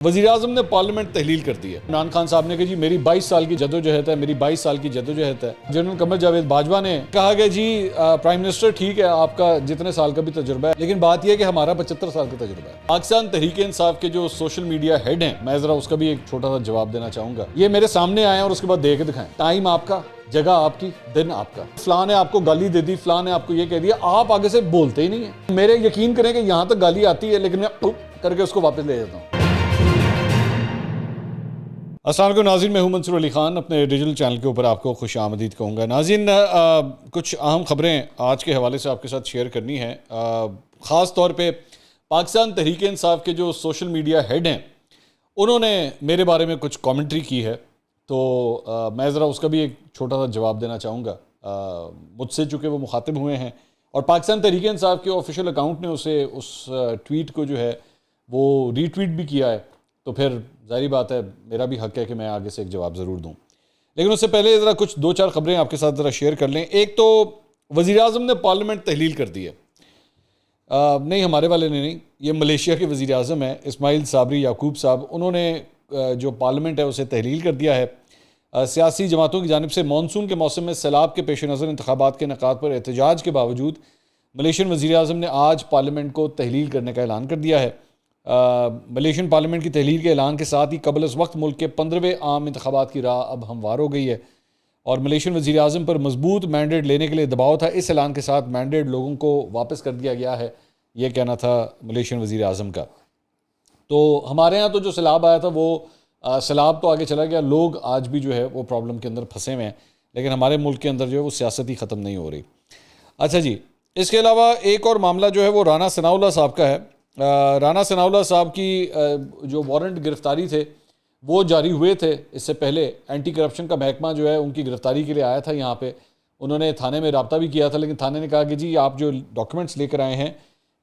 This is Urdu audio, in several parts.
وزیراعظم نے پارلیمنٹ تحلیل کر دی ہے۔ عمران خان صاحب نے کہا جی میری 22 سال کی جدوجہد ہے، میری 22 سال کی جدوجہد ہے۔ جنرل قمر جاوید باجوہ نے کہا کہ جی پرائم منسٹر ٹھیک ہے آپ کا جتنے سال کا بھی تجربہ ہے، لیکن بات یہ ہے کہ ہمارا 75 سال کا تجربہ ہے۔ پاکستان تحریک انصاف کے جو سوشل میڈیا ہیڈ ہیں، میں ذرا اس کا بھی ایک چھوٹا سا جواب دینا چاہوں گا۔ یہ میرے سامنے آئے اور اس کے بعد دے کے دکھائیں، ٹائم آپ کا، جگہ آپ کی، دن آپ کا۔ فلاں نے آپ کو گالی دے دی، فلاں نے آپ کو یہ کہہ دیا، آپ آگے سے بولتے ہی نہیں ہیں۔ میرے یقین کریں کہ یہاں تک گالی آتی ہے لیکن میں کر کے اس کو واپس لے جاتا ہوں۔ السلام علیکم ناظرین، میں ہوں منصور علی خان، اپنے ڈیجیٹل چینل کے اوپر آپ کو خوش آمدید کہوں گا۔ ناظرین، کچھ اہم خبریں آج کے حوالے سے آپ کے ساتھ شیئر کرنی ہیں، خاص طور پہ پاکستان تحریک انصاف کے جو سوشل میڈیا ہیڈ ہیں انہوں نے میرے بارے میں کچھ کامنٹری کی ہے، تو میں ذرا اس کا بھی ایک چھوٹا سا جواب دینا چاہوں گا۔ مجھ سے چونکہ وہ مخاطب ہوئے ہیں اور پاکستان تحریک انصاف کے آفیشیل اکاؤنٹ نے اس ٹویٹ کو جو ہے وہ ری ٹویٹ بھی کیا ہے، تو پھر ظاہری بات ہے میرا بھی حق ہے کہ میں آگے سے ایک جواب ضرور دوں۔ لیکن اس سے پہلے ذرا کچھ دو چار خبریں آپ کے ساتھ ذرا شیئر کر لیں۔ ایک تو وزیراعظم نے پارلیمنٹ تحلیل کر دی ہے، نہیں ہمارے والے نے نہیں، یہ ملیشیا کے وزیر اعظم ہیں اسماعیل صابری یعقوب صاحب، انہوں نے جو پارلیمنٹ ہے اسے تحلیل کر دیا ہے۔ سیاسی جماعتوں کی جانب سے مانسون کے موسم میں سیلاب کے پیش نظر انتخابات کے انعقاد پر احتجاج کے باوجود ملیشین وزیر اعظم نے آج پارلیمنٹ کو تحلیل کرنے کا اعلان کر دیا ہے۔ ملیشین پارلیمنٹ کی تحلیل کے اعلان کے ساتھ ہی قبل از وقت ملک کے 15ویں عام انتخابات کی راہ اب ہموار ہو گئی ہے، اور ملیشین وزیر اعظم پر مضبوط مینڈیٹ لینے کے لیے دباؤ تھا۔ اس اعلان کے ساتھ مینڈیٹ لوگوں کو واپس کر دیا گیا ہے، یہ کہنا تھا ملیشین وزیر اعظم کا۔ تو ہمارے ہاں تو جو سیلاب آیا تھا وہ سیلاب تو آگے چلا گیا، لوگ آج بھی جو ہے وہ پرابلم کے اندر پھنسے ہوئے ہیں، لیکن ہمارے ملک کے اندر جو ہے وہ سیاست ہی ختم نہیں ہو رہی۔ اچھا جی، اس کے علاوہ ایک اور معاملہ جو ہے وہ رانا ثناء اللہ صاحب کا ہے۔ رانا ثناء اللہ صاحب کی جو وارنٹ گرفتاری تھے وہ جاری ہوئے تھے، اس سے پہلے اینٹی کرپشن کا محکمہ جو ہے ان کی گرفتاری کے لیے آیا تھا یہاں پہ، انہوں نے تھانے میں رابطہ بھی کیا تھا، لیکن تھانے نے کہا کہ جی آپ جو ڈاکیومنٹس لے کر آئے ہیں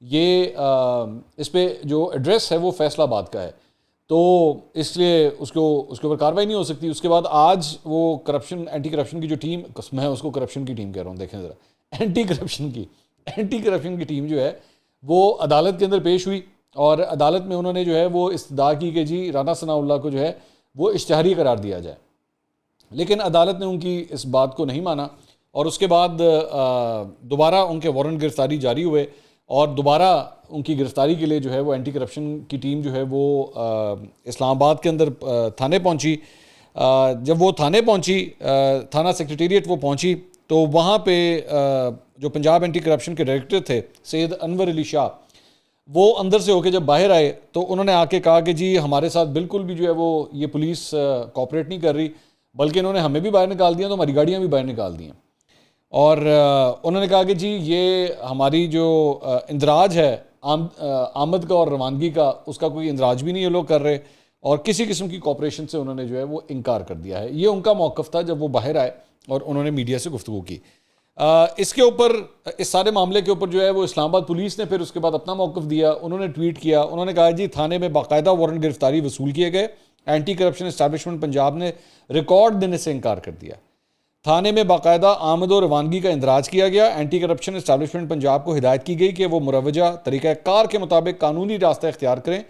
یہ اس پہ جو ایڈریس ہے وہ فیصل آباد کا ہے، تو اس لیے اس کے اوپر کاروائی نہیں ہو سکتی۔ اس کے بعد آج وہ اینٹی کرپشن کی جو ٹیم، میں اس کو کرپشن کی ٹیم کہہ رہا ہوں، دیکھیں ذرا، اینٹی کرپشن کی ٹیم جو ہے وہ عدالت کے اندر پیش ہوئی، اور عدالت میں انہوں نے جو ہے وہ استدعا کی کہ جی رانا ثناء اللہ کو جو ہے وہ اشتہاری قرار دیا جائے، لیکن عدالت نے ان کی اس بات کو نہیں مانا، اور اس کے بعد دوبارہ ان کے وارنٹ گرفتاری جاری ہوئے، اور دوبارہ ان کی گرفتاری کے لیے جو ہے وہ اینٹی کرپشن کی ٹیم جو ہے وہ اسلام آباد کے اندر تھانے پہنچی۔ جب وہ تھانے پہنچی، تھانہ سیکریٹریٹ وہ پہنچی، تو وہاں پہ جو پنجاب اینٹی کرپشن کے ڈائریکٹر تھے سید انور علی شاہ، وہ اندر سے ہو کے جب باہر آئے تو انہوں نے آ کے کہا کہ جی ہمارے ساتھ بالکل بھی جو ہے وہ یہ پولیس کوآپریٹ نہیں کر رہی، بلکہ انہوں نے ہمیں بھی باہر نکال دیا تو ہماری گاڑیاں بھی باہر نکال دیں، اور انہوں نے کہا کہ جی یہ ہماری جو اندراج ہے آمد کا اور روانگی کا، اس کا کوئی اندراج بھی نہیں یہ لوگ کر رہے، اور کسی قسم کی کوآپریشن سے انہوں نے جو ہے وہ انکار کر دیا ہے۔ یہ ان کا موقف تھا جب وہ باہر آئے اور انہوں نے میڈیا سے گفتگو کی۔ اس کے اوپر، اس سارے معاملے کے اوپر جو ہے وہ اسلام آباد پولیس نے پھر اس کے بعد اپنا موقف دیا، انہوں نے ٹویٹ کیا، انہوں نے کہا جی تھانے میں باقاعدہ وارنٹ گرفتاری وصول کیے گئے، اینٹی کرپشن اسٹیبلشمنٹ پنجاب نے ریکارڈ دینے سے انکار کر دیا، تھانے میں باقاعدہ آمد و روانگی کا اندراج کیا گیا، اینٹی کرپشن اسٹیبلشمنٹ پنجاب کو ہدایت کی گئی کہ وہ مروجہ طریقہ کار کے مطابق قانونی راستہ اختیار کریں،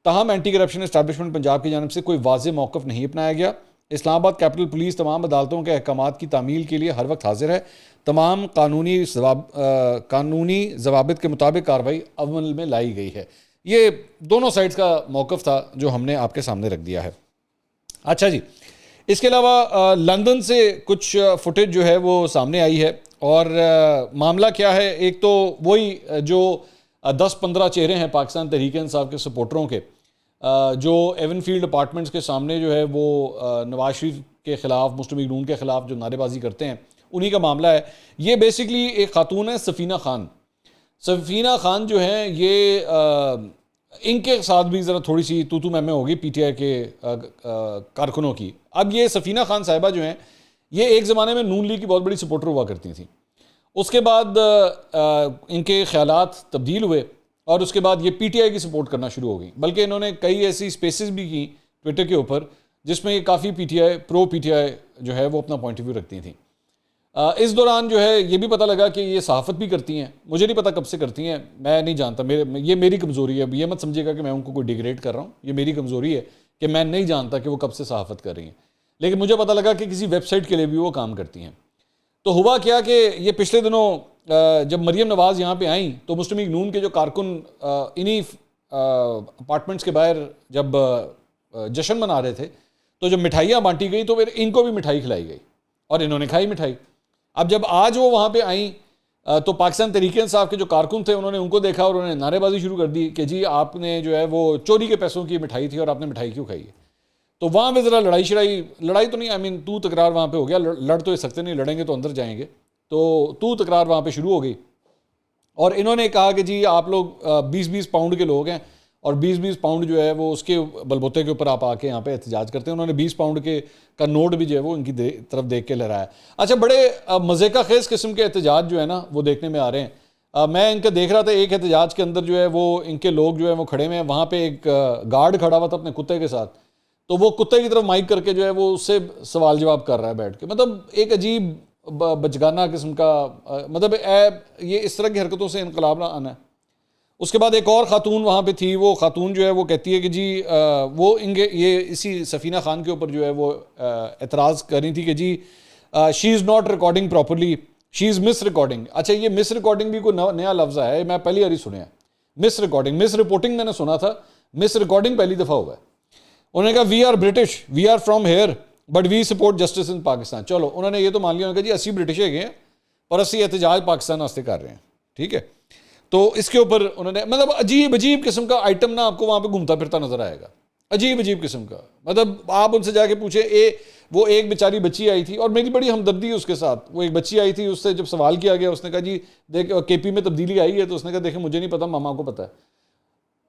تاہم اینٹی کرپشن اسٹیبلشمنٹ پنجاب کی جانب سے کوئی واضح موقف نہیں اپنایا گیا۔ اسلام آباد کیپٹل پولیس تمام عدالتوں کے احکامات کی تعمیل کے لیے ہر وقت حاضر ہے، تمام قانونی ضوابط کے مطابق کارروائی عمل میں لائی گئی ہے۔ یہ دونوں سائڈز کا موقف تھا جو ہم نے آپ کے سامنے رکھ دیا ہے۔ اچھا جی، اس کے علاوہ لندن سے کچھ فوٹیج جو ہے وہ سامنے آئی ہے، اور معاملہ کیا ہے، ایک تو وہی جو 10-15 چہرے ہیں پاکستان تحریک انصاف کے سپورٹروں کے، جو ایون فیلڈ اپارٹمنٹس کے سامنے جو ہے وہ نواز شریف کے خلاف، مسلم لیگ نون کے خلاف جو نعرے بازی کرتے ہیں، انہی کا معاملہ ہے۔ یہ بیسکلی ایک خاتون ہے سفینہ خان جو ہیں، یہ ان کے ساتھ بھی ذرا تھوڑی سی تو میں ہوگی پی ٹی آئی کے کارکنوں کی۔ اب یہ سفینہ خان صاحبہ جو ہیں، یہ ایک زمانے میں نون لیگ کی بہت بڑی سپورٹر ہوا کرتی تھیں، اس کے بعد ان کے خیالات تبدیل ہوئے، اور اس کے بعد یہ پی ٹی آئی کی سپورٹ کرنا شروع ہو گئی، بلکہ انہوں نے کئی ایسی سپیسز بھی کی ٹویٹر کے اوپر جس میں یہ کافی پی ٹی آئی جو ہے وہ اپنا پوائنٹ آف ویو رکھتی تھیں۔ اس دوران جو ہے یہ بھی پتہ لگا کہ یہ صحافت بھی کرتی ہیں. مجھے نہیں پتہ کب سے کرتی ہیں, میں نہیں جانتا, یہ میری کمزوری ہے. یہ مت سمجھے گا کہ میں ان کو کوئی ڈیگریڈ کر رہا ہوں, یہ میری کمزوری ہے کہ میں نہیں جانتا کہ وہ کب سے صحافت کر رہی ہیں. لیکن مجھے پتہ لگا کہ کسی ویب سائٹ کے لیے بھی وہ کام کرتی ہیں. تو ہوا کیا کہ یہ پچھلے دنوں جب مریم نواز یہاں پہ آئیں تو مسلم لیگ نون کے جو کارکن انہی اپارٹمنٹس کے باہر جب جشن منا رہے تھے تو جب مٹھائیاں بانٹی گئی تو پھر ان کو بھی مٹھائی کھلائی گئی اور انہوں نے کھائی مٹھائی. اب جب آج وہ وہاں پہ آئیں تو پاکستان تحریک انصاف کے جو کارکن تھے انہوں نے ان کو دیکھا اور انہوں نے نعرے بازی شروع کر دی کہ جی آپ نے جو ہے وہ چوری کے پیسوں کی مٹھائی تھی اور آپ نے مٹھائی کیوں کھائی ہے. تو وہاں پہ ذرا لڑائی تو نہیں, تو تکرار وہاں پہ ہو گیا. لڑ تو سکتے نہیں, لڑیں گے تو اندر جائیں گے. تو تکرار وہاں پہ شروع ہو گئی اور انہوں نے کہا کہ جی آپ لوگ 20-20 پاؤنڈ کے لوگ ہیں اور 20-20 پاؤنڈ جو ہے وہ اس کے بلبوتے کے اوپر آپ آ کے یہاں پہ احتجاج کرتے ہیں. انہوں نے 20 پاؤنڈ کا نوٹ بھی جو ہے وہ ان کی طرف دیکھ کے لہرایا. اچھا, بڑے مزے کا خیز قسم کے احتجاج جو ہے نا وہ دیکھنے میں آ رہے ہیں. میں ان کا دیکھ رہا تھا, ایک احتجاج کے اندر جو ہے وہ ان کے لوگ جو ہے وہ کھڑے ہوئے ہیں, وہاں پہ ایک گارڈ کھڑا ہوا تھا اپنے کتے کے ساتھ, تو وہ کتے کی طرف مائک کر کے جو ہے وہ اس سے سوال جواب کر رہا ہے بیٹھ کے. مطلب ایک عجیب بچگانہ قسم کا, مطلب یہ اس طرح کی حرکتوں سے انقلاب نہ آنا ہے. اس کے بعد ایک اور خاتون وہاں پہ تھی, وہ خاتون جو ہے وہ کہتی ہے کہ جی وہ یہ اسی سفینہ خان کے اوپر جو ہے وہ اعتراض کر رہی تھی کہ جی she is not recording properly, she is misrecording. اچھا, یہ مس ریکارڈنگ بھی کوئی نیا لفظ ہے, میں پہلی بار سنیا. مس ریکارڈنگ, مس رپورٹنگ میں نے سنا تھا, مس ریکارڈنگ پہلی دفعہ ہوا ہے. انہوں نے کہا we are British, we are from here but we support justice in Pakistan. چلو انہوں نے یہ تو مان لیا کہ جی 80 برٹش ہے گئے ہیں اور 80 احتجاج پاکستان واسطے کر رہے ہیں, ٹھیک ہے. تو اس کے اوپر انہوں نے مطلب عجیب قسم کا آئٹم نا آپ کو وہاں پہ گھومتا پھرتا نظر آئے گا, عجیب قسم کا. مطلب آپ ان سے جا کے پوچھیں, وہ ایک بیچاری بچی آئی تھی اور میری بڑی ہمدردی اس کے ساتھ, وہ ایک بچی آئی تھی, اس سے جب سوال کیا گیا اس نے کہا جی دیکھ کے پی میں تبدیلی آئی ہے, تو اس نے کہا دیکھیں مجھے نہیں پتا, ماما کو پتا ہے.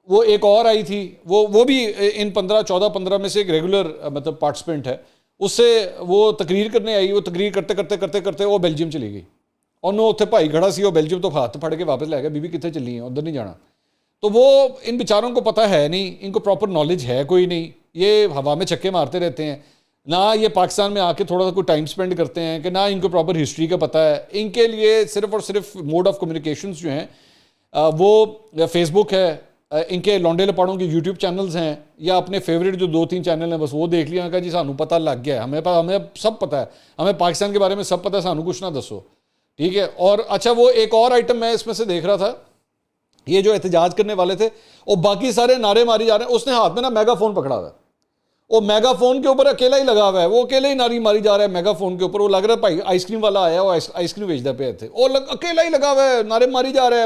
وہ ایک اور آئی تھی, وہ بھی ان 14-15 میں سے ایک ریگولر مطلب پارٹیسپینٹ ہے, اس سے وہ تقریر کرنے آئی, وہ تقریر کرتے وہ بیلجیم چلی گئی اور نو اتنے بھائی کھڑا سی, وہ بیلجیم تو ہاتھ پھڑ کے واپس لے گیا, بیوی کتنے چلی ہیں, ادھر نہیں جانا. تو وہ ان بیچاروں کو پتہ ہے نہیں, ان کو پراپر نالج ہے کوئی نہیں, یہ ہوا میں چھکے مارتے رہتے ہیں, نہ یہ پاکستان میں آ کے تھوڑا سا کوئی ٹائم سپینڈ کرتے ہیں کہ نہ ان کو پراپر ہسٹری کا پتہ ہے. ان کے لیے صرف اور صرف موڈ آف کمیونیکیشنز جو ہیں وہ فیس بک ہے, ان کے لونڈے لپاڑوں کے یوٹیوب چینلز ہیں, یا اپنے فیوریٹ جو 2-3 چینل ہیں بس وہ دیکھ لیا کہ جی سانو پتہ لگ گیا ہے, ہمیں سب پتہ ہے, ہمیں پاکستان کے بارے میں سب پتہ ہے, سانو کچھ نہ دسو, ٹھیک ہے. اور اچھا, وہ ایک اور آئٹم میں اس میں سے دیکھ رہا تھا, یہ جو احتجاج کرنے والے تھے اور باقی سارے نعرے ماری جا رہے ہیں, اس نے ہاتھ میں نا میگا فون پکڑا ہوا ہے, وہ میگا فون کے اوپر اکیلا ہی لگا ہوا ہے, وہ اکیلا ہی نعرے ماری جا رہا ہے میگا فون کے اوپر. وہ لگ رہا ہے بھائی آئس کریم والا آیا, وہ آئس کریم بیچتا پہ تھے, وہ اکیلا ہی لگا ہوا ہے, نعرے ماری جا رہا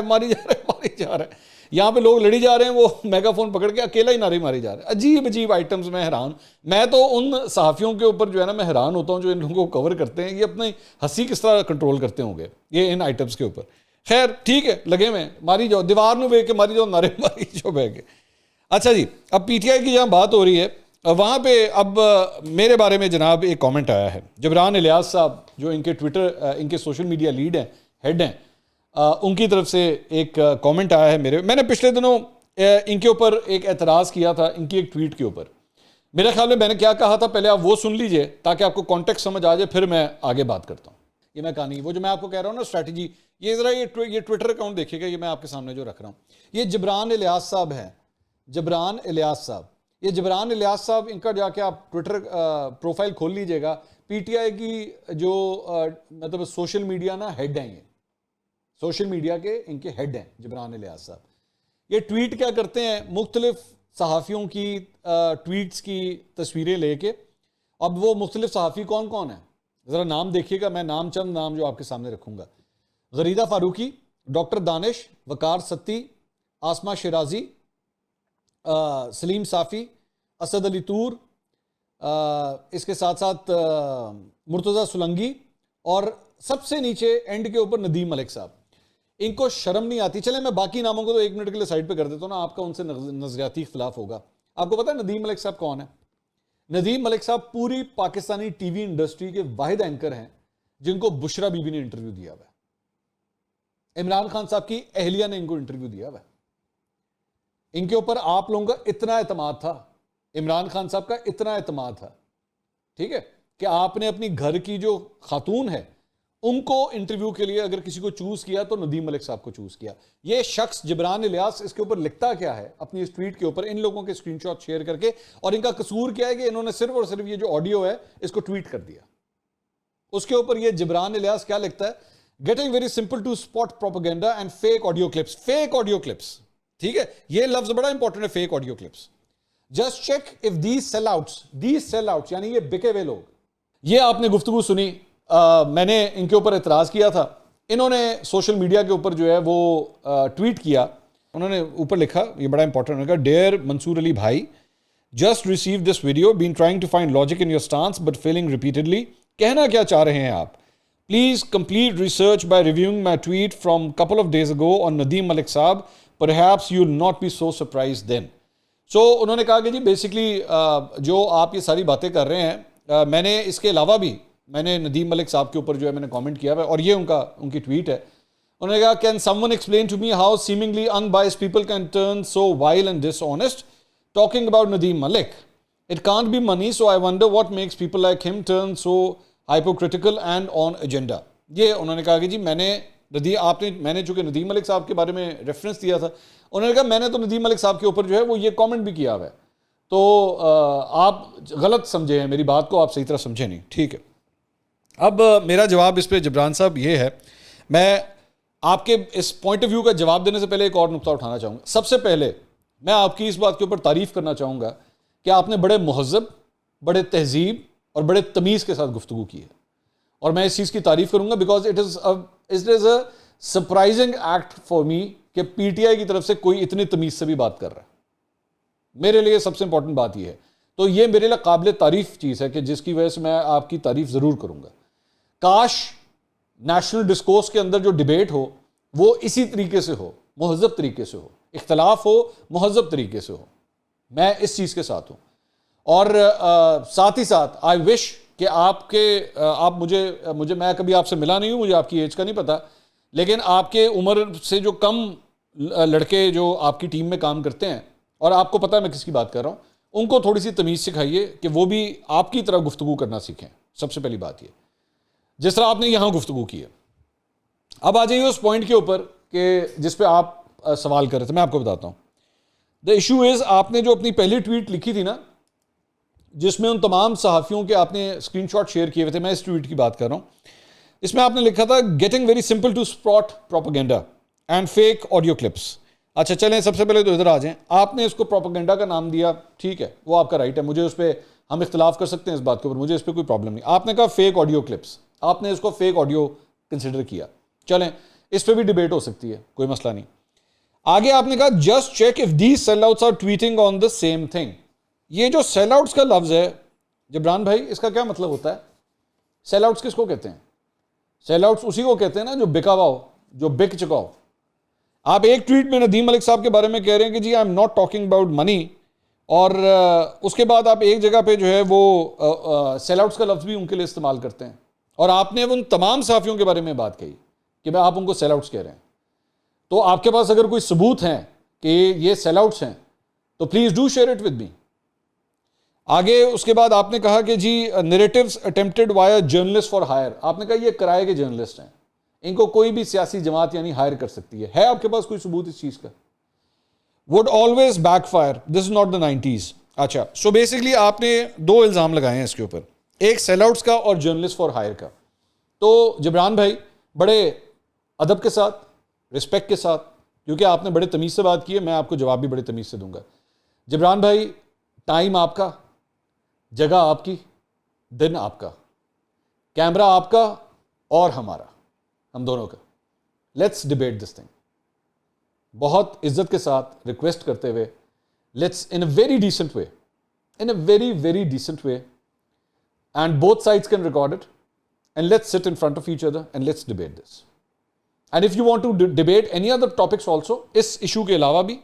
ہے. یہاں پہ لوگ لڑی جا رہے ہیں, وہ میگا فون پکڑ کے اکیلا ہی نعرے ماری جا رہے ہیں. عجیب آئٹمز. میں حیران, میں تو ان صحافیوں کے اوپر جو ہے نا میں حیران ہوتا ہوں جو ان لوگوں کو کور کرتے ہیں, یہ اپنی ہنسی کس طرح کنٹرول کرتے ہوں گے یہ ان آئٹمز کے اوپر. خیر ٹھیک ہے, لگے میں ماری جاؤ, دیوار نو ویک کے ماری جاؤ, نعرے ماری جو بہ کے. اچھا جی, اب پی ٹی آئی کی جہاں بات ہو رہی ہے وہاں پہ اب میرے بارے میں جناب ایک کامنٹ آیا ہے. جبران الیاس صاحب جو ان کے ٹویٹر, ان کے سوشل میڈیا لیڈ ہیں, ہیڈ ہیں, ان کی طرف سے ایک کامنٹ آیا ہے میں نے پچھلے دنوں ان کے اوپر ایک اعتراض کیا تھا ان کی ایک ٹویٹ کے اوپر. میرے خیال میں نے کیا کہا تھا پہلے آپ وہ سن لیجئے تاکہ آپ کو کانٹیکسٹ سمجھ آ جائے, پھر میں آگے بات کرتا ہوں. یہ میں کہانی, وہ جو میں آپ کو کہہ رہا ہوں نا اسٹریٹجی, یہ ذرا یہ ٹویٹر اکاؤنٹ دیکھیے گا, یہ میں آپ کے سامنے جو رکھ رہا ہوں, یہ جبران الیاس صاحب ہیں. جبران الیاس صاحب, یہ جبران الیاس صاحب, ان کا جا کے آپ ٹویٹر پروفائل کھول لیجئے گا. پی ٹی آئی کی جو مطلب سوشل میڈیا نا ہیڈ ہیں, یہ سوشل میڈیا کے ان کے ہیڈ ہیں جبران الیاس صاحب. یہ ٹویٹ کیا کرتے ہیں, مختلف صحافیوں کی ٹویٹس کی تصویریں لے کے. اب وہ مختلف صحافی کون کون ہیں ذرا نام دیکھیے گا, میں چند نام جو آپ کے سامنے رکھوں گا. غریدہ فاروقی, ڈاکٹر دانش, وقار ستی, آسما شیرازی, سلیم صافی, اسد علی طور, اس کے ساتھ ساتھ مرتضی سلنگی, اور سب سے نیچے اینڈ کے اوپر ندیم ملک صاحب. ان کو شرم نہیں آتی. چلیں میں باقی ناموں کو تو 1 منٹ کے لیے سائڈ پہ کر دیتا ہوں نا, آپ کا ان سے نظریاتی اختلاف ہوگا. آپ کو پتا ہے ندیم ملک صاحب کون ہے؟ ندیم ملک صاحب پوری پاکستانی ٹی وی انڈسٹری کے واحد اینکر ہیں جن کو بشرا بی بی نے انٹرویو دیا ہوا ہے. عمران خان صاحب کی اہلیہ نے ان کو انٹرویو دیا ہوا ہے. ان کے اوپر آپ لوگوں کا اتنا اعتماد تھا, عمران خان صاحب کا اتنا اعتماد تھا, ٹھیک ہے, کہ آپ نے اپنی گھر کی جو خاتون ہے ان کو انٹرویو کے لیے اگر کسی کو چوز کیا تو ندیم ملک صاحب کو چوز کیا. یہ شخص جبران الیاس اس کے اوپر لکھتا کیا ہے اپنی اس ٹویٹ کے اوپر ان لوگوں کے اسکرین شاٹ شیئر کر کے, اور ان کا قصور کیا ہے کہ انہوں نے صرف اور صرف یہ جو آڈیو ہے اس کو ٹویٹ کر دیا. اس کے اوپر یہ جبران الیاس کیا لکھتا ہے, getting very simple to spot propaganda and fake audio clips. Fake audio clips, ٹھیک ہے, یہ لفظ بڑا انپورٹنٹ ہے, fake audio clips. Just check of these sellouts یعنی یہ بکے ہوئے لوگ. یہ آپ نے گفتگو سنی, میں نے ان کے اوپر اعتراض کیا تھا. انہوں نے سوشل میڈیا کے اوپر جو ہے وہ ٹویٹ کیا, انہوں نے اوپر لکھا, یہ بڑا امپورٹنٹ ہے, dear Mansoor Ali bhai, just receive this video, been trying to find logic in your stance but feeling repeatedly. کہنا کیا چاہ رہے ہیں آپ؟ Please complete research by reviewing my tweet from couple of days ago on Nadeem Malik sahab, perhaps you will not be so surprised then. So انہوں نے کہا کہ جی بیسکلی جو آپ یہ ساری باتیں کر رہے ہیں, میں نے اس کے علاوہ بھی میں نے ندیم ملک صاحب کے اوپر جو ہے میں نے کامنٹ کیا ہوا ہے, اور یہ ان کی ٹویٹ ہے. انہوں نے کہا, can someone explain to me how seemingly unbiased people can turn so vile and dishonest talking about Nadeem Malik? It can't be money, so I wonder what makes people like him turn so hypocritical and on agenda. یہ انہوں نے کہا کہ جی میں نے چونکہ ندیم ملک صاحب کے بارے میں ریفرنس دیا تھا, انہوں نے کہا میں نے تو ندیم ملک صاحب کے اوپر جو ہے وہ یہ کامنٹ بھی کیا ہوا ہے, تو آپ غلط سمجھے ہیں میری بات کو, آپ صحیح طرح سمجھے نہیں, ٹھیک ہے. اب میرا جواب اس پہ جبران صاحب یہ ہے, میں آپ کے اس پوائنٹ آف ویو کا جواب دینے سے پہلے ایک اور نقطہ اٹھانا چاہوں گا. سب سے پہلے میں آپ کی اس بات کے اوپر تعریف کرنا چاہوں گا کہ آپ نے بڑے مہذب, بڑے تہذیب اور بڑے تمیز کے ساتھ گفتگو کی ہے, اور میں اس چیز کی تعریف کروں گا because it is a surprising act for me کہ پی ٹی آئی کی طرف سے کوئی اتنی تمیز سے بھی بات کر رہا ہے. میرے لیے سب سے امپورٹنٹ بات یہ ہے, تو یہ میرے لیے قابل تعریف چیز ہے کہ جس کی وجہ سے میں آپ کی تعریف ضرور کروں گا. کاش نیشنل ڈسکورس کے اندر جو ڈیبیٹ ہو وہ اسی طریقے سے ہو, مہذب طریقے سے ہو, اختلاف ہو مہذب طریقے سے ہو. میں اس چیز کے ساتھ ہوں, اور ساتھ ہی ساتھ آئی وش کہ آپ مجھے میں کبھی آپ سے ملا نہیں ہوں, مجھے آپ کی ایج کا نہیں پتا, لیکن آپ کے عمر سے جو کم لڑکے جو آپ کی ٹیم میں کام کرتے ہیں, اور آپ کو پتا ہے میں کس کی بات کر رہا ہوں, ان کو تھوڑی سی تمیز سکھائیے کہ وہ بھی آپ کی طرح گفتگو کرنا سیکھیں. سب سے پہلی بات یہ, جس طرح آپ نے یہاں گفتگو کی ہے. اب آ جائیے اس پوائنٹ کے اوپر کہ جس پہ آپ سوال کر رہے تھے. میں آپ کو بتاتا ہوں, دا ایشو از, آپ نے جو اپنی پہلی ٹویٹ لکھی تھی نا, جس میں ان تمام صحافیوں کے آپ نے اسکرین شاٹ شیئر کیے ہوئے تھے, میں اس ٹویٹ کی بات کر رہا ہوں, اس میں آپ نے لکھا تھا getting very simple to spot propaganda and fake audio clips. اچھا چلیں, سب سے پہلے تو ادھر آ جائیں. آپ نے اس کو پروپیگنڈا کا نام دیا, ٹھیک ہے, وہ آپ کا رائٹ ہے, مجھے اس پہ ہم اختلاف کر سکتے ہیں اس بات کے اوپر, مجھے اس پہ کوئی پرابلم نہیں. آپ نے کہا فیک آڈیو کلپس, آپ نے اس کو فیک آڈیو کنسیڈر کیا, چلیں اس پہ بھی ڈیبیٹ ہو سکتی ہے, کوئی مسئلہ نہیں. آگے آپ نے کہا just check of these sellouts are tweeting on the same thing. یہ جو سیل آؤٹس کا لفظ ہے جبران بھائی, اس کا کیا مطلب ہوتا ہے؟ سیل آؤٹس کس کو کہتے ہیں؟ سیل آؤٹس اسی کو کہتے ہیں نا جو بکا ہوا ہو, جو بک چکا ہو. آپ ایک ٹویٹ میں ندیم ملک صاحب کے بارے میں کہہ رہے ہیں کہ جی I am not talking about money, اور اس کے بعد آپ ایک جگہ پہ جو ہے وہ سیل آؤٹس کا لفظ بھی ان کے لیے استعمال کرتے ہیں, اور آپ نے ان تمام صحافیوں کے بارے میں بات کہی کہ آپ ان کو سیل آؤٹس کہہ رہے ہیں. تو آپ کے پاس اگر کوئی ثبوت ہیں کہ یہ سیل آؤٹس ہیں تو please do share it with me. آگے اس کے بعد آپ نے کہا کہ جی نیریٹیوز اٹمپٹڈ وایا جرنلسٹ فار ہائر. آپ نے کہا یہ کرائے کے جرنلسٹ ہیں, ان کو کوئی بھی سیاسی جماعت یعنی ہائر کر سکتی ہے. ہے آپ کے پاس کوئی ثبوت اس چیز کا؟ would always backfire, this is not the 90s. اچھا, سو بیسکلی آپ نے دو الزام لگائے ہیں اس کے اوپر, ایک سیل آؤٹس کا اور جرنلسٹ فار ہائر کا. تو جبران بھائی بڑے ادب کے ساتھ, رسپیکٹ کے ساتھ, کیونکہ آپ نے بڑے تمیز سے بات کی ہے, میں آپ کو جواب بھی بڑے تمیز سے دوں گا. جبران بھائی, ٹائم آپ کا, جگہ آپ کی, دن آپ کا, کیمرہ آپ کا اور ہمارا, ہم دونوں کا. Let's debate this thing. بہت عزت کے ساتھ ریکویسٹ کرتے ہوئے, let's in a very decent way, in a very very decent way, and both sides can record it, and let's sit in front of each other and let's debate this. And if you want to debate any other topics also, us issue کے علاوہ بھی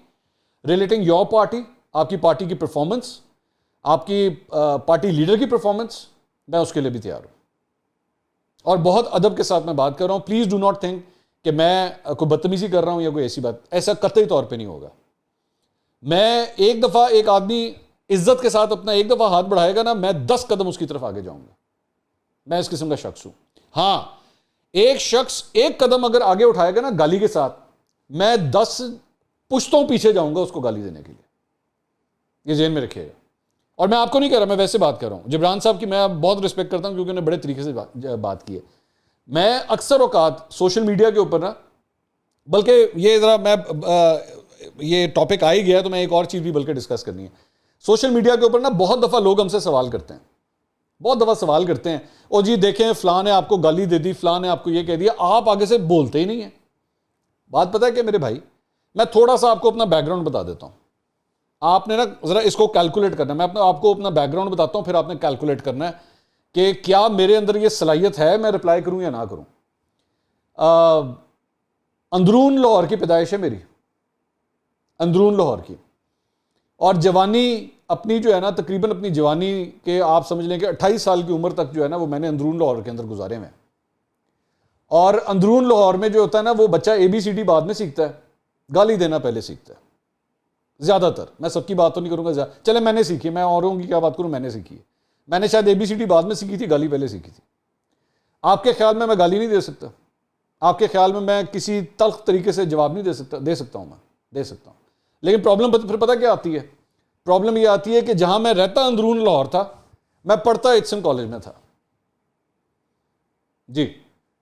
relating your party, آپ کی پارٹی کی پرفارمنس, آپ کی پارٹی لیڈر کی پرفارمنس, میں اس کے لیے بھی تیار ہوں. اور بہت ادب کے ساتھ میں بات کر رہا ہوں. پلیز ڈو ناٹ تھنک کہ میں کوئی بدتمیزی کر رہا ہوں یا کوئی ایسی بات, ایسا قطعی طور پہ نہیں ہوگا. میں ایک دفعہ ایک آدمی عزت کے ساتھ اپنا ایک دفعہ ہاتھ بڑھائے گا نا, میں 10 قدم اس کی طرف آگے جاؤں گا. میں اس قسم کا شخص ہوں. ہاں, ایک شخص ایک قدم اگر آگے اٹھائے گا نا گالی کے ساتھ، میں 10 پشتوں پیچھے جاؤں گا اس کو گالی دینے کے لیے، یہ ذہن میں رکھیے گا۔ اور میں آپ کو نہیں کہہ رہا، میں ویسے بات کر رہا ہوں جبران صاحب کی، میں بہت رسپیکٹ کرتا ہوں کیونکہ انہوں نے بڑے طریقے سے بات کی ہے۔ میں اکثر اوقات سوشل میڈیا کے اوپر نا، بلکہ یہ ذرا میں یہ ٹاپک آ ہی گیا تو میں ایک اور چیز بھی بلکہ ڈسکس کرنی ہے۔ سوشل میڈیا کے اوپر نا بہت دفعہ لوگ ہم سے سوال کرتے ہیں، بہت دفعہ سوال کرتے ہیں، او جی دیکھیں فلاں نے آپ کو گالی دے دی، فلاں نے آپ کو یہ کہہ دیا، آپ آگے سے بولتے ہی نہیں ہیں۔ بات پتہ ہے کہ میرے بھائی، میں تھوڑا سا آپ کو اپنا بیک گراؤنڈ بتا دیتا ہوں، آپ نے نا ذرا اس کو کیلکولیٹ کرنا ہے۔ میں آپ کو اپنا بیک گراؤنڈ بتاتا ہوں، پھر آپ نے کیلکولیٹ کرنا ہے کہ کیا میرے اندر یہ صلاحیت ہے میں رپلائی کروں یا نہ کروں۔ اندرون لاہور کی پیدائش ہے میری، اندرون لاہور کی، اور جوانی اپنی جو ہے نا تقریباً اپنی جوانی کے آپ سمجھ لیں کہ 28 سال کی عمر تک جو ہے نا وہ میں نے اندرون لاہور کے اندر گزارے میں۔ اور اندرون لاہور میں جو ہوتا ہے نا وہ بچہ ABCD بعد میں سیکھتا ہے، گالی دینا پہلے سیکھتا ہے زیادہ تر۔ میں سب کی بات تو نہیں کروں گا، چلے میں نے سیکھی، میں اوروں کی کیا بات کروں، میں نے سیکھی ہے۔ میں نے شاید ABCD بعد میں سیکھی تھی، گالی پہلے سیکھی تھی۔ آپ کے خیال میں گالی نہیں دے سکتا؟ آپ کے خیال میں کسی تلخ طریقے سے جواب نہیں دے سکتا ہوں میں، دے سکتا ہوں۔ لیکن پرابلم پھر پتہ کیا آتی ہے؟ پرابلم یہ آتی ہے کہ جہاں میں رہتا اندرون لاہور تھا، میں پڑھتا ایچسن کالج میں تھا جی،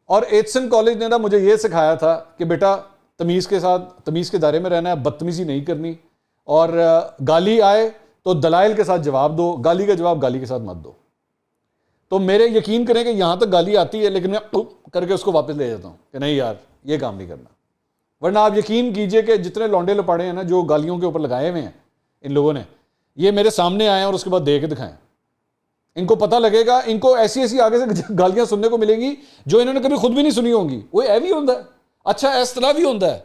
اور ایچسن کالج نے نا مجھے یہ سکھایا تھا کہ بیٹا تمیز کے ساتھ، تمیز کے دائرے میں رہنا ہے، بدتمیزی نہیں کرنی، اور گالی آئے تو دلائل کے ساتھ جواب دو، گالی کا جواب گالی کے ساتھ مت دو۔ تو میرے یقین کریں کہ یہاں تک گالی آتی ہے لیکن میں کر کے اس کو واپس لے جاتا ہوں کہ نہیں یار یہ کام نہیں کرنا۔ ورنہ آپ یقین کیجئے کہ جتنے لونڈے لپاڑے ہیں نا جو گالیوں کے اوپر لگائے ہوئے ہیں ان لوگوں نے، یہ میرے سامنے آئے اور اس کے بعد دے کے دکھائیں، ان کو پتہ لگے گا، ان کو ایسی ایسی آگے سے گالیاں سننے کو ملیں گی جو انہوں نے کبھی خود بھی نہیں سنی ہوں گی۔ وہ ایوی ہوتا ہے، اچھا اس طرح بھی ہوتا ہے،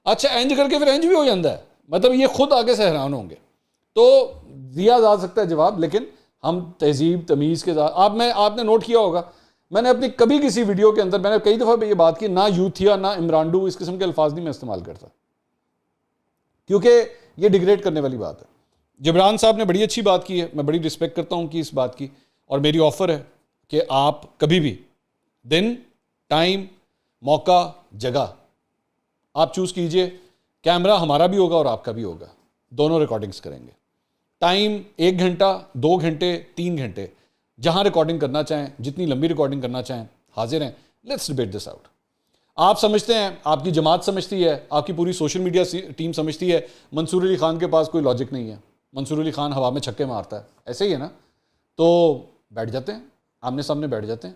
اچھا انج کر کے پھر انج بھی ہو جاتا ہے، مطلب یہ خود آگے سے حیران ہوں گے۔ تو دیا جا سکتا ہے جواب، لیکن ہم تہذیب تمیز کے ساتھ، آپ نے نوٹ کیا ہوگا میں نے اپنی کبھی کسی ویڈیو کے اندر، میں نے کئی دفعہ یہ بات کی، نہ یوتھیا نہ عمرانڈو اس قسم کے الفاظ نہیں میں استعمال کرتا، کیونکہ یہ ڈیگریڈ کرنے والی بات ہے۔ جبران صاحب نے بڑی اچھی بات کی ہے، میں بڑی رسپیکٹ کرتا ہوں کہ اس بات کی، اور میری آفر ہے کہ آپ کبھی بھی دن، ٹائم، موقع، جگہ آپ چوز کیجئے، کیمرہ ہمارا بھی ہوگا اور آپ کا بھی ہوگا، دونوں ریکارڈنگز کریں گے۔ ٹائم 1 گھنٹہ، 2 گھنٹے، 3 گھنٹے، جہاں ریکارڈنگ کرنا چاہیں، جتنی لمبی ریکارڈنگ کرنا چاہیں، حاضر ہیں۔ Let's debate this out. آپ سمجھتے ہیں، آپ کی جماعت سمجھتی ہے، آپ کی پوری سوشل میڈیا ٹیم سمجھتی ہے منصور علی خان کے پاس کوئی لاجک نہیں ہے، منصور علی خان ہوا میں چھکے مارتا ہے، ایسے ہی ہے نا؟ تو بیٹھ جاتے ہیں، آمنے سامنے بیٹھ جاتے ہیں،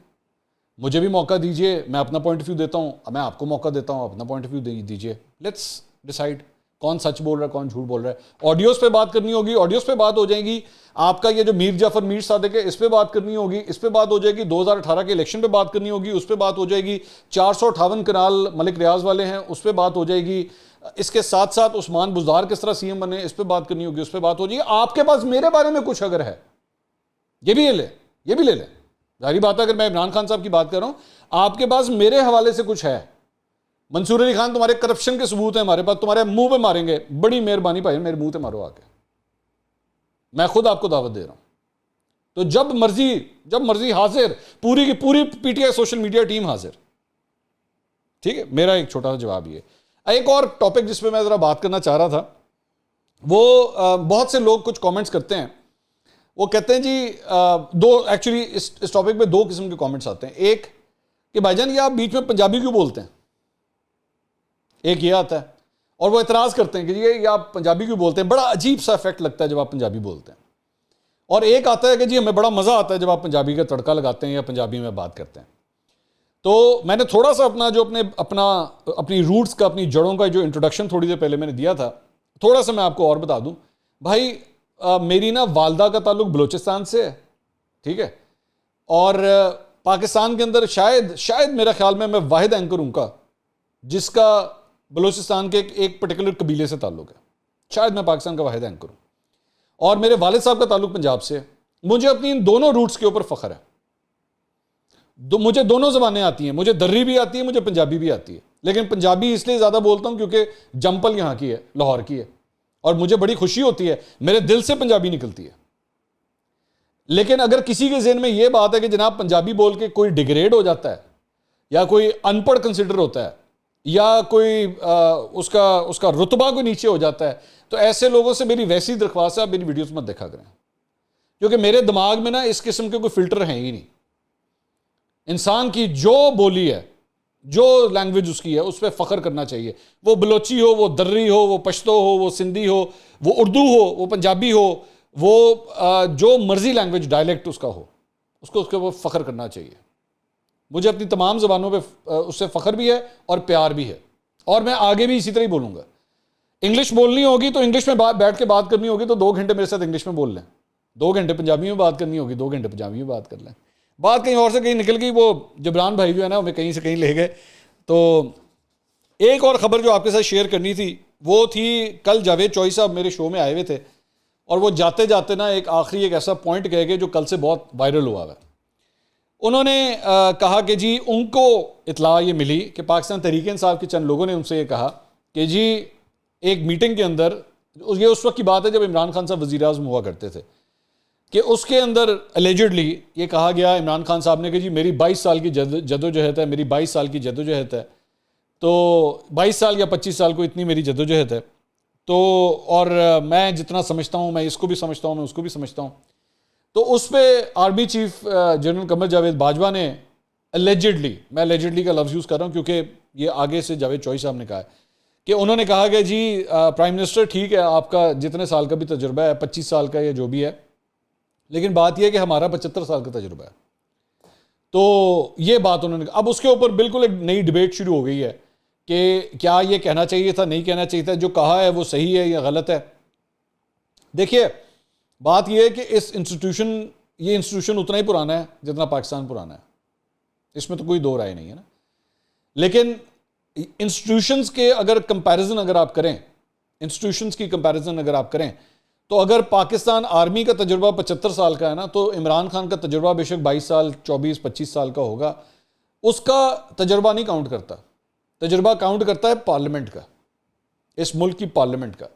مجھے بھی موقع دیجئے، میں اپنا پوائنٹ آف ویو دیتا ہوں، میں آپ کو موقع دیتا ہوں، اپنا پوائنٹ آف ویو دیجئے، لیٹس ڈیسائیڈ کون سچ بول رہا ہے، کون جھوٹ بول رہا ہے۔ آڈیوز پہ بات کرنی ہوگی، آڈیوز پہ بات ہو جائیں گی۔ آپ کا یہ جو میر جعفر میر صادق ہے اس پہ بات کرنی ہوگی، اس پہ بات ہو جائے گی۔ 2018 کے الیکشن پہ بات کرنی ہوگی، اس پہ بات ہو جائے گی۔ 458 کنال ملک ریاض والے ہیں، اس پہ بات ہو جائے گی۔ اس کے ساتھ ساتھ عثمان بزدار کس طرح CM بنے، اس پہ بات کرنی ہوگی، اس پہ بات ہو جائے گی۔ آپ کے پاس میرے بارے میں کچھ اگر ہے، یہ بھی لے لیں، یہ بھی لے لیں۔ ظاہری بات ہے اگر میں عمران خان صاحب کی بات کر رہا ہوں، آپ کے پاس میرے حوالے سے کچھ ہے، منصور علی خان تمہارے کرپشن کے ثبوت ہیں ہمارے پاس، تمہارے منہ پہ ماریں گے، بڑی مہربانی بھائی میرے منہ پہ مارو آ کے، میں خود آپ کو دعوت دے رہا ہوں۔ تو جب مرضی حاضر، پوری کی پوری PTI سوشل میڈیا ٹیم حاضر، ٹھیک ہے؟ میرا ایک چھوٹا سا جواب یہ ہے۔ ایک اور ٹاپک جس پہ میں ذرا بات کرنا چاہ رہا تھا، وہ بہت سے لوگ کچھ کامنٹس کرتے ہیں، وہ کہتے ہیں جی ایکچولی اس ٹاپک پہ 2 قسم کے کامنٹس آتے ہیں۔ ایک کہ بھائی جان یہ آپ بیچ میں پنجابی کیوں بولتے ہیں، ایک یہ آتا ہے، اور وہ اعتراض کرتے ہیں کہ یہ آپ پنجابی کیوں بولتے ہیں، بڑا عجیب سا افیکٹ لگتا ہے جب آپ پنجابی بولتے ہیں۔ اور ایک آتا ہے کہ جی ہمیں بڑا مزہ آتا ہے جب آپ پنجابی کا تڑکا لگاتے ہیں یا پنجابی میں بات کرتے ہیں۔ تو میں نے تھوڑا سا اپنا جو اپنی روٹس کا، اپنی جڑوں کا جو انٹروڈکشن تھوڑی دیر پہلے میں نے دیا تھا، تھوڑا سا میں آپ کو اور بتا دوں۔ بھائی میری نا والدہ کا تعلق بلوچستان سے ہے، ٹھیک ہے؟ اور پاکستان کے اندر شاید میرا خیال میں واحد اینکر ہوں کا جس کا بلوچستان کے ایک پرٹیکولر قبیلے سے تعلق ہے، شاید میں پاکستان کا واحد اینکر ہوں، اور میرے والد صاحب کا تعلق پنجاب سے ہے۔ مجھے اپنی ان دونوں روٹس کے اوپر فخر ہے، مجھے دونوں زبانیں آتی ہیں، مجھے درری بھی آتی ہے، مجھے پنجابی بھی آتی ہے، لیکن پنجابی اس لیے زیادہ بولتا ہوں کیونکہ جمپل یہاں کی ہے، لاہور کی ہے، اور مجھے بڑی خوشی ہوتی ہے، میرے دل سے پنجابی نکلتی ہے۔ لیکن اگر کسی کے ذہن میں یہ بات ہے کہ جناب پنجابی بول کے کوئی ڈیگریڈ ہو جاتا ہے، یا کوئی ان پڑھ کنسیڈر ہوتا ہے یا کوئی اس کا رتبہ کوئی نیچے ہو جاتا ہے، تو ایسے لوگوں سے میری ویسی درخواست ہے آپ میری ویڈیوز مت دیکھا کریں، کیونکہ میرے دماغ میں نا اس قسم کے کوئی فلٹر ہیں ہی نہیں. انسان کی جو بولی ہے، جو لینگویج اس کی ہے، اس پہ فخر کرنا چاہیے. وہ بلوچی ہو، وہ دری ہو، وہ پشتو ہو، وہ سندھی ہو، وہ اردو ہو، وہ پنجابی ہو، وہ جو مرضی لینگویج ڈائلیکٹ اس کا ہو، اس کے وہ فخر کرنا چاہیے. مجھے اپنی تمام زبانوں پہ اس سے فخر بھی ہے اور پیار بھی ہے، اور میں آگے بھی اسی طرح ہی بولوں گا. انگلش بولنی ہوگی تو انگلش میں بیٹھ کے بات کرنی ہوگی تو 2 گھنٹے میرے ساتھ انگلش میں بول لیں. 2 گھنٹے پنجابی میں بات کرنی ہوگی 2 گھنٹے پنجابی میں بات کر لیں. بات کہیں اور سے کہیں نکل گئی، وہ جبران بھائی جو ہے نا ہمیں کہیں سے کہیں لے گئے. تو ایک اور خبر جو آپ کے ساتھ شیئر کرنی تھی وہ تھی، کل جاوید چوئی صاحب میرے شو میں آئے ہوئے تھے اور وہ جاتے جاتے نا ایک آخری ایک ایسا پوائنٹ کہے گئے جو کل سے بہت وائرل ہوا ہے. انہوں نے کہا کہ جی ان کو اطلاع یہ ملی کہ پاکستان تحریک انصاف کے چند لوگوں نے ان سے یہ کہا کہ جی ایک میٹنگ کے اندر، یہ اس وقت کی بات ہے جب عمران خان صاحب وزیر اعظم ہوا کرتے تھے، کہ اس کے اندر الیجڈلی یہ کہا گیا عمران خان صاحب نے کہ جی میری 22 سال کی جدوجہد ہے، میری 22 سال کی جدوجہد ہے، تو 22 سال یا 25 سال کو اتنی میری جدوجہد ہے، تو اور میں جتنا سمجھتا ہوں میں اس کو بھی سمجھتا ہوں، میں اس کو بھی سمجھتا ہوں. تو اس پہ army chief general Qamar Javed Bajwa نے الیجڈلی، میں الیجڈلی کا لفظ یوز کر رہا ہوں کیونکہ یہ آگے سے جاوید چوئی صاحب نے کہا ہے، کہ انہوں نے کہا کہ جی پرائم منسٹر ٹھیک ہے آپ کا جتنے سال کا بھی تجربہ ہے، 25 سال کا یا جو بھی ہے، لیکن بات یہ ہے کہ ہمارا 75 سال کا تجربہ ہے. تو یہ بات انہوں نے کہا. اب اس کے اوپر بالکل ایک نئی ڈیبیٹ شروع ہو گئی ہے کہ کیا یہ کہنا چاہیے تھا، نہیں کہنا چاہیے تھا، جو کہا ہے وہ صحیح ہے یا غلط ہے. دیکھیے بات یہ ہے کہ یہ انسٹیٹیوشن اتنا ہی پرانا ہے جتنا پاکستان پرانا ہے، اس میں تو کوئی دو رائے نہیں ہے نا. لیکن انسٹیٹیوشنز کے اگر کمپیریزن اگر آپ کریں، انسٹیٹیوشنز کی کمپیریزن اگر آپ کریں، تو اگر پاکستان آرمی کا تجربہ 75 سال کا ہے نا، تو عمران خان کا تجربہ بے شک 22 سال 24 25 سال کا ہوگا. اس کا تجربہ نہیں کاؤنٹ کرتا، تجربہ کاؤنٹ کرتا ہے پارلیمنٹ کا، اس ملک کی پارلیمنٹ کا.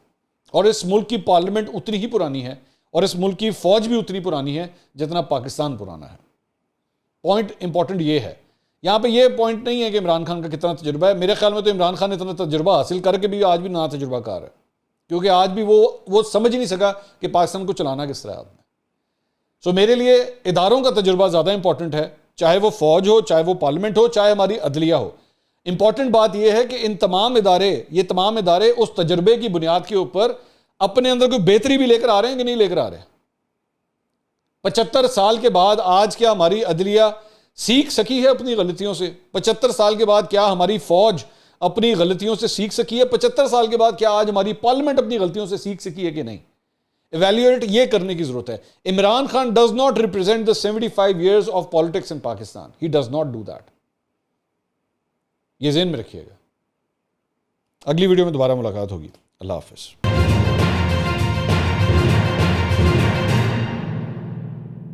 اور اس ملک کی پارلیمنٹ اتنی ہی پرانی ہے اور اس ملک کی فوج بھی اتنی پرانی ہے جتنا پاکستان پرانا ہے. پوائنٹ امپورٹنٹ یہ ہے، یہاں پہ یہ پوائنٹ نہیں ہے کہ عمران خان کا کتنا تجربہ ہے. میرے خیال میں تو عمران خان نے اتنا تجربہ حاصل کر کے بھی آج بھی نا تجربہ کار ہے، کیونکہ آج بھی وہ سمجھ نہیں سکا کہ پاکستان کو چلانا کس طرح آپ نے. سو میرے لیے اداروں کا تجربہ زیادہ امپورٹنٹ ہے، چاہے وہ فوج ہو، چاہے وہ پارلیمنٹ ہو، چاہے ہماری عدلیہ ہو. امپورٹنٹ بات یہ ہے کہ یہ تمام ادارے اس تجربے کی بنیاد کے اوپر اپنے اندر کوئی بہتری بھی لے کر آ رہے ہیں کہ نہیں لے کر آ رہے ہیں. 75 سال کے بعد آج کیا ہماری عدلیہ سیکھ سکی ہے اپنی غلطیوں سے؟ 75 سال کے بعد کیا ہماری فوج اپنی غلطیوں سے سیکھ سکی ہے؟ 75 سال کے بعد کیا آج ہماری پارلیمنٹ اپنی غلطیوں سے سیکھ سکی ہے کہ نہیں؟ ایویلیویٹ یہ کرنے کی ضرورت ہے. Imran Khan does not represent the 75 years of politics in Pakistan. He does not do that. یہ ذہن میں رکھیے گا. اگلی ویڈیو میں دوبارہ ملاقات ہوگی. اللہ حافظ.